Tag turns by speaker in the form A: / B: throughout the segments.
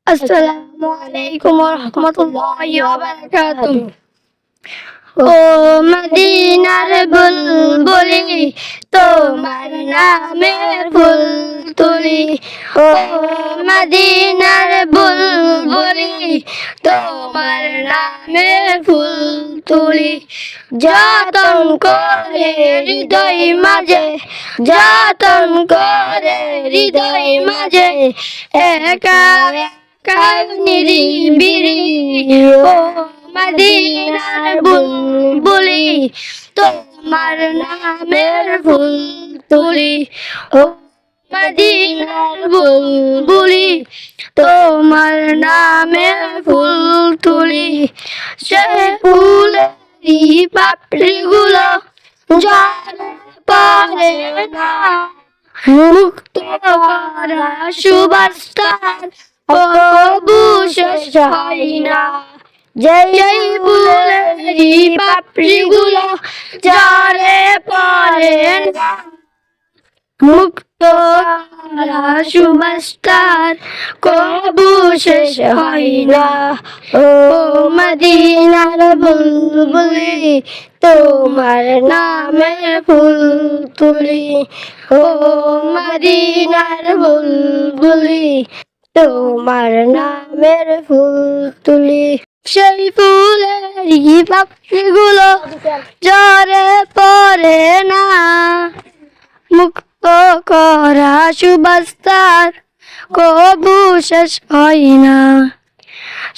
A: আসসালামু আলাইকুম ওয়া রাহমাতুল্লাহি ওয়া বারাকাতুহু। ও মদিনার বুলবুলি তোমার নামের ফুল তুলি, ও মদিনার বুলবুলি তোমার নামের ফুল তুলি। যতন করে হৃদয় মাঝে, যতন করে হৃদয় মাঝে, একা একা নিরিবিলি, ও মদিনার বুলবুলি তোমার নামের ফুল তুলি, ও মদিনার বুলবুলি তোমার নামের ফুল তুলি। সে ফুলেরই পাপড়িগুলো ঝরে পড়ে না, মুক্ত করা সুবাসটার কবু শেষ হয় না। যেই ফুলেরই পাপড়িগুলো ঝরে পড়ে না, মুক্ত করা সুবাসটার কবু শেষ হয় না। ও মদিনার বুলবুলি তোমার নামের ফুল তুলি, ও মদিনার বুলবুলি তোমার নামের ফুল তুলি। সেই ফুলেরই পাপড়িগুলো ঝরে পড়ে না, মুক্ত করা সুবাসটার কবু শেষ হয় না।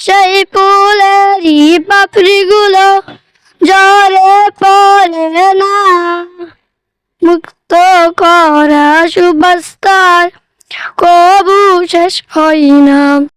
A: সেই ফুলেরই পাপড়িগুলো ঝরে পড়ে না, মুক্ত করা সুবাসটার কবু শেষ হয় না।